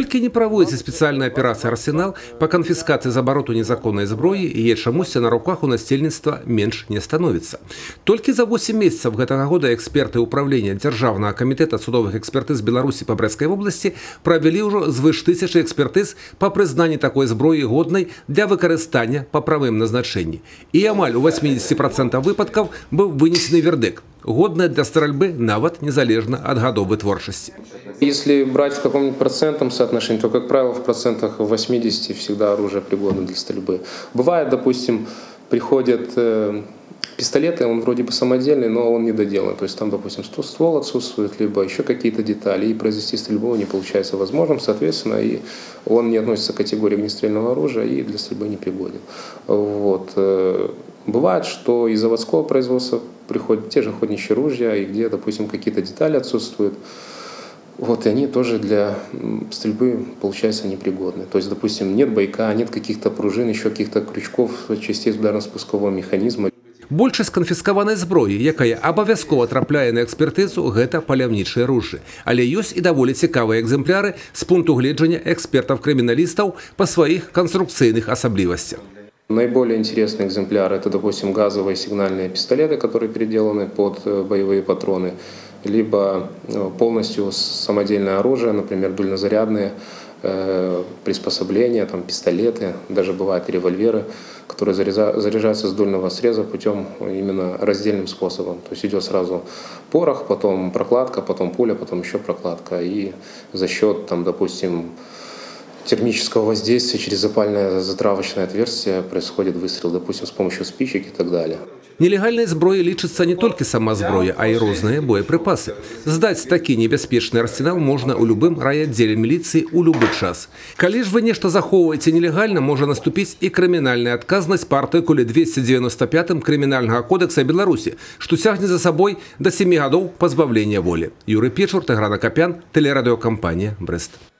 Колькі не праводзіць спецыяльная аперацыя «Арсенал» па канфіскацыі з абароту незаконнай зброі, яе чамусьці на руках у насельніцтва менш не становіцца. Толькі за 8 месяцаў гэтага года эксперты ўправлення Дзяржаўнага камітэта судовых экспертыз Беларусі па Брэсцкай вобласці правялі ўжо звыш 1000 экспертыз па прызнанні такой зброі годнай для выкарыстання па правым назначэнні. І амаль у 80% выпадкаў быў вынесены вердыкт – годная для стрельбы нават незалежна от годов вытворчасці. Если брать в каком-нибудь процентном соотношении, то, как правило, в процентах 80 всегда оружие пригодно для стрельбы. Бывает, допустим, приходят пистолеты, он вроде бы самодельный, но он недоделан. То есть там, допустим, ствол отсутствует, либо еще какие-то детали, и произвести стрельбу не получается возможным, соответственно, и он не относится к категории огнестрельного оружия и для стрельбы не пригоден. Вот. Бывает, что из заводского производства приходят те же охотничьи ружья, и где, допустим, какие-то детали отсутствуют. Вот, и они тоже для стрельбы, получается, непригодны. То есть, допустим, нет бойка, нет каких-то пружин, еще каких-то крючков, частей ударно-спускового механизма. Большасць канфіскаванай зброі, якая абавязкова трапляе на экспертызу, гэта паляўнічыя ружы. Але ёсць і даволі цікавыя экземпляры з пункту гледжання экспертаў-крыміналістаў па сваіх канструкцыйных асаблівасцях. Наиболее интересные экземпляры – это, допустим, газовые сигнальные пистолеты, которые переделаны под боевые патроны, либо полностью самодельное оружие, например, дульнозарядные приспособления, там, пистолеты, даже бывают и револьверы, которые заряжаются с дульного среза путем именно раздельным способом. То есть идет сразу порох, потом прокладка, потом пуля, потом еще прокладка. И за счет, там, допустим, термического воздействия через запальное затравочное отверстие происходит выстрел, допустим, с помощью спичек и так далее. Нелегальнай зброяй лічыцца не толькі сама зброя, а і розныя боепрыпасы. Здаць такі небяспечны арсенал можна ў любым райаддзеле міліцыі ў любы час. Калі ж вы нешта захоўваеце нелегальна, можа наступіць і крымінальная адказнасць па артыкуле 295 Крымінальнага кодекса Беларусі, што цягне за сабой да 7 гадоў пазбаўлення волі. Юрый Печур, Тыгран Акапян, тэлерадыёкампанія «Брэст».